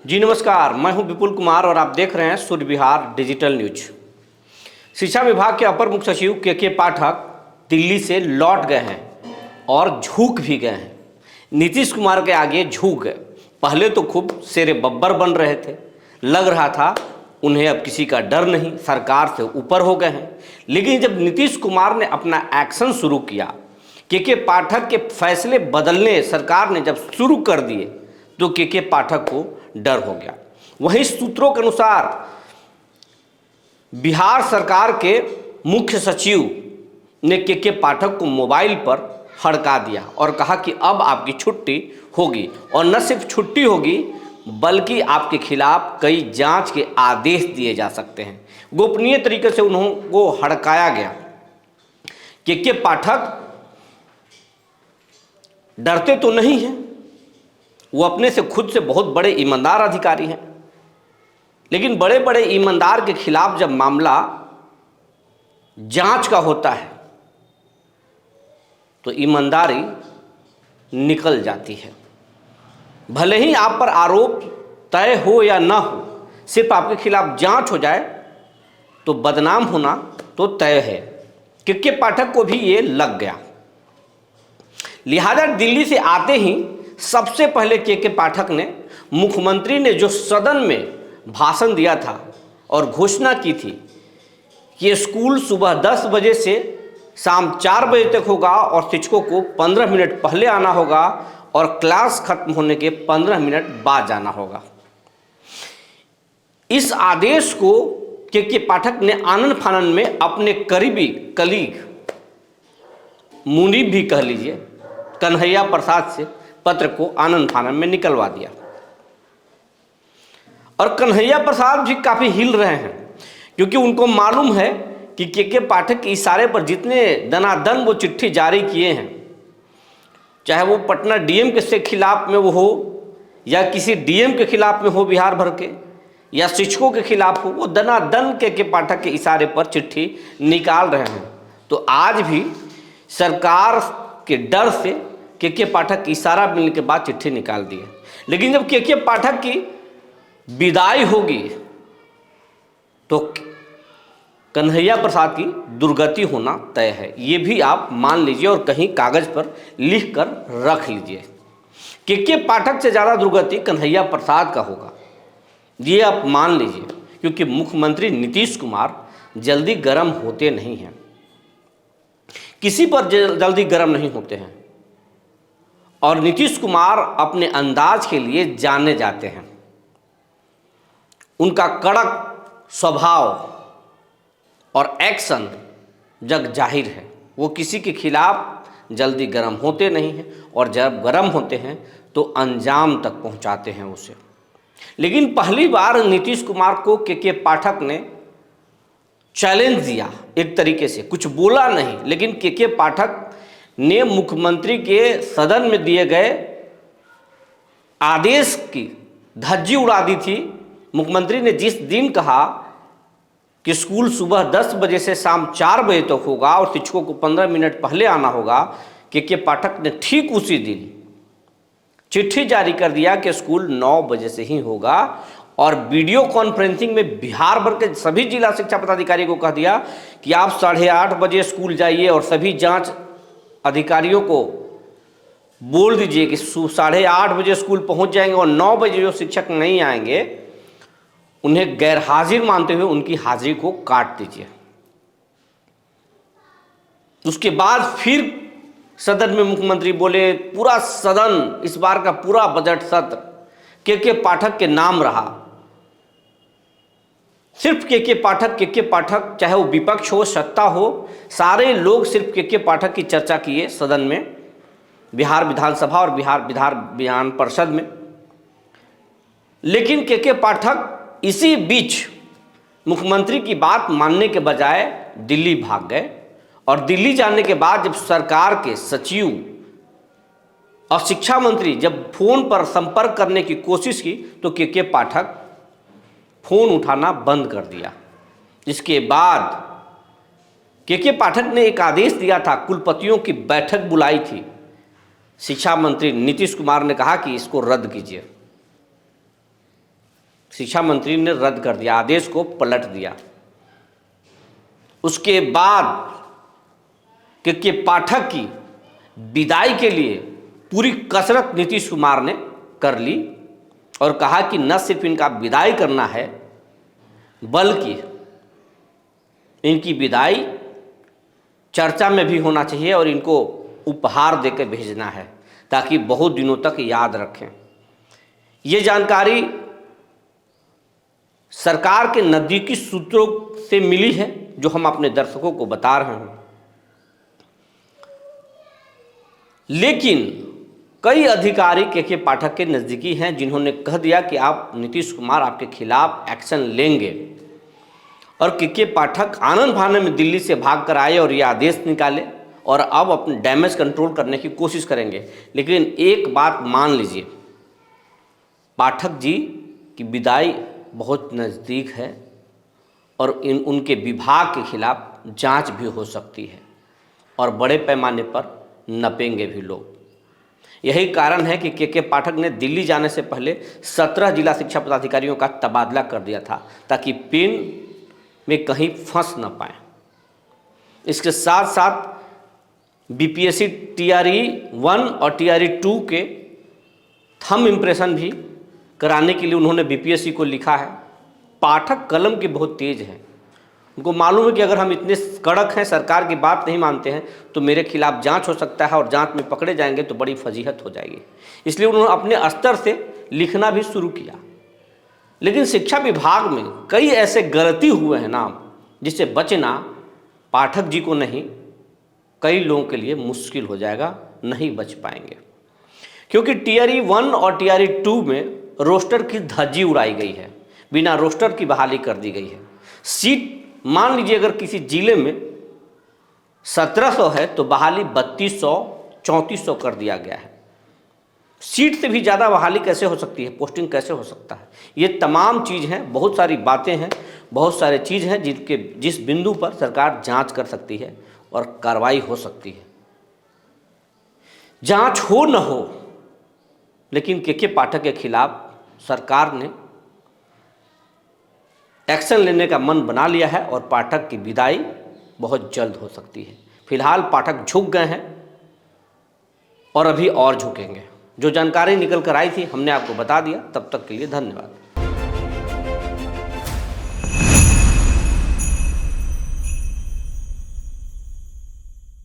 जी नमस्कार, मैं हूं विपुल कुमार और आप देख रहे हैं सूर्य विहार डिजिटल न्यूज। शिक्षा विभाग के अपर मुख्य सचिव के पाठक दिल्ली से लौट गए हैं और झुक भी गए हैं। नीतीश कुमार के आगे झुक गए। पहले तो खूब शेरे बब्बर बन रहे थे, लग रहा था उन्हें अब किसी का डर नहीं, सरकार से ऊपर हो गए हैं। लेकिन जब नीतीश कुमार ने अपना एक्शन शुरू किया, के पाठक के फैसले बदलने सरकार ने जब शुरू कर दिए तो के पाठक को डर हो गया। वहीं सूत्रों के अनुसार बिहार सरकार के मुख्य सचिव ने के पाठक को मोबाइल पर हड़का दिया और कहा कि अब आपकी छुट्टी होगी, और न सिर्फ छुट्टी होगी बल्कि आपके खिलाफ कई जांच के आदेश दिए जा सकते हैं। गोपनीय तरीके से उनको हड़काया गया। के पाठक डरते तो नहीं हैं, वो अपने से खुद से बहुत बड़े ईमानदार अधिकारी हैं, लेकिन बड़े बड़े ईमानदार के खिलाफ जब मामला जांच का होता है तो ईमानदारी निकल जाती है। भले ही आप पर आरोप तय हो या ना हो, सिर्फ आपके खिलाफ जांच हो जाए तो बदनाम होना तो तय है। के पाठक को भी ये लग गया। लिहाजा दिल्ली से आते ही सबसे पहले के पाठक ने मुख्यमंत्री ने जो सदन में भाषण दिया था और घोषणा की थी कि स्कूल सुबह 10 बजे से शाम 4 बजे तक होगा और शिक्षकों को 15 मिनट पहले आना होगा और क्लास खत्म होने के 15 मिनट बाद जाना होगा। इस आदेश को के पाठक ने आनन फानन में अपने करीबी कलीग, मुनीब भी कह लीजिए, कन्हैया प्रसाद से पत्र को आनन फानन में निकलवा दिया। और कन्हैया प्रसाद भी काफ़ी हिल रहे हैं, क्योंकि उनको मालूम है कि के पाठक के इशारे पर जितने दनादन वो चिट्ठी जारी किए हैं, चाहे वो पटना डीएम के खिलाफ में वो हो या किसी डीएम के खिलाफ में हो बिहार भर के, या शिक्षकों के खिलाफ हो, वो दनादन के पाठक के इशारे पर चिट्ठी निकाल रहे हैं। तो आज भी सरकार के डर से के पाठक की इशारा मिलने के बाद चिट्ठी निकाल दी है। लेकिन जब के पाठक की विदाई होगी तो कन्हैया प्रसाद की दुर्गति होना तय है। ये भी आप मान लीजिए और कहीं कागज पर लिख कर रख लीजिए। के पाठक से ज़्यादा दुर्गति कन्हैया प्रसाद का होगा, ये आप मान लीजिए, क्योंकि मुख्यमंत्री नीतीश कुमार जल्दी गर्म होते नहीं हैं, किसी पर जल्दी गर्म नहीं होते हैं। और नीतीश कुमार अपने अंदाज के लिए जाने जाते हैं। उनका कड़क स्वभाव और एक्शन जग जाहिर है। वो किसी के खिलाफ जल्दी गर्म होते नहीं हैं, और जब गर्म होते हैं तो अंजाम तक पहुंचाते हैं उसे। लेकिन पहली बार नीतीश कुमार को के पाठक ने चैलेंज दिया, एक तरीके से कुछ बोला नहीं, लेकिन के पाठक ने मुख्यमंत्री के सदन में दिए गए आदेश की धज्जी उड़ा दी थी। मुख्यमंत्री ने जिस दिन कहा कि स्कूल सुबह 10 बजे से शाम 4 बजे तक होगा और शिक्षकों को 15 मिनट पहले आना होगा, के पाठक ने ठीक उसी दिन चिट्ठी जारी कर दिया कि स्कूल 9 बजे से ही होगा, और वीडियो कॉन्फ्रेंसिंग में बिहार भर के सभी जिला शिक्षा पदाधिकारी को कह दिया कि आप 8:30 बजे स्कूल जाइए और सभी जांच अधिकारियों को बोल दीजिए कि 8:30 बजे स्कूल पहुंच जाएंगे, और 9 बजे जो शिक्षक नहीं आएंगे उन्हें गैर हाजिर मानते हुए उनकी हाजिरी को काट दीजिए। उसके बाद फिर सदन में मुख्यमंत्री बोले, पूरा सदन, इस बार का पूरा बजट सत्र के पाठक के नाम रहा। सिर्फ के पाठक, चाहे वो विपक्ष हो सत्ता हो, सारे लोग सिर्फ के पाठक की चर्चा किए सदन में, बिहार विधानसभा और बिहार विधान परिषद में। लेकिन के पाठक इसी बीच मुख्यमंत्री की बात मानने के बजाय दिल्ली भाग गए, और दिल्ली जाने के बाद जब सरकार के सचिव और शिक्षा मंत्री जब फोन पर संपर्क करने की कोशिश की तो के पाठक फोन उठाना बंद कर दिया। इसके बाद के पाठक ने एक आदेश दिया था, कुलपतियों की बैठक बुलाई थी। शिक्षा मंत्री नीतीश कुमार ने कहा कि इसको रद्द कीजिए। शिक्षा मंत्री ने रद्द कर दिया, आदेश को पलट दिया। उसके बाद के पाठक की विदाई के लिए पूरी कसरत नीतीश कुमार ने कर ली और कहा कि न सिर्फ इनका विदाई करना है, बल्कि इनकी विदाई चर्चा में भी होना चाहिए और इनको उपहार देकर भेजना है ताकि बहुत दिनों तक याद रखें। ये जानकारी सरकार के नज़दीकी सूत्रों से मिली है, जो हम अपने दर्शकों को बता रहे हैं। लेकिन कई अधिकारी के पाठक के नज़दीकी हैं जिन्होंने कह दिया कि आप नीतीश कुमार आपके खिलाफ एक्शन लेंगे, और के पाठक आनंद फानन में दिल्ली से भाग कर आए और ये आदेश निकाले और अब अपने डैमेज कंट्रोल करने की कोशिश करेंगे। लेकिन एक बात मान लीजिए, पाठक जी की विदाई बहुत नज़दीक है और उनके विभाग के खिलाफ जांच भी हो सकती है और बड़े पैमाने पर नपेंगे भी लोग। यही कारण है कि के पाठक ने दिल्ली जाने से पहले 17 जिला शिक्षा पदाधिकारियों का तबादला कर दिया था ताकि पेन में कहीं फंस न पाए। इसके साथ साथ बीपीएससी TRE 1 और TRE 2 के थंब इम्प्रेशन भी कराने के लिए उन्होंने बीपीएससी को लिखा है। पाठक कलम के बहुत तेज हैं, उनको मालूम है कि अगर हम इतने कड़क हैं, सरकार की बात नहीं मानते हैं, तो मेरे खिलाफ जांच हो सकता है और जांच में पकड़े जाएंगे तो बड़ी फजीहत हो जाएगी। इसलिए उन्होंने अपने स्तर से लिखना भी शुरू किया। लेकिन शिक्षा विभाग में कई ऐसे गलती हुए हैं ना, जिससे बचना पाठक जी को नहीं, कई लोगों के लिए मुश्किल हो जाएगा, नहीं बच पाएंगे। क्योंकि TRE 1 और TRE 2 में रोस्टर की धज्जी उड़ाई गई है, बिना रोस्टर की बहाली कर दी गई है। सीट मान लीजिए अगर किसी जिले में 1700 है तो बहाली 3200 3400 कर दिया गया है। सीट से भी ज़्यादा बहाली कैसे हो सकती है, पोस्टिंग कैसे हो सकता है? ये तमाम चीज़ हैं, बहुत सारी बातें हैं, बहुत सारे चीज़ हैं जिस बिंदु पर सरकार जांच कर सकती है और कार्रवाई हो सकती है। जांच हो न हो, लेकिन के पाठक के खिलाफ सरकार ने एक्शन लेने का मन बना लिया है और पाठक की विदाई बहुत जल्द हो सकती है। फिलहाल पाठक झुक गए हैं और अभी और झुकेंगे। जो जानकारी निकल कर आई थी हमने आपको बता दिया। तब तक के लिए धन्यवाद।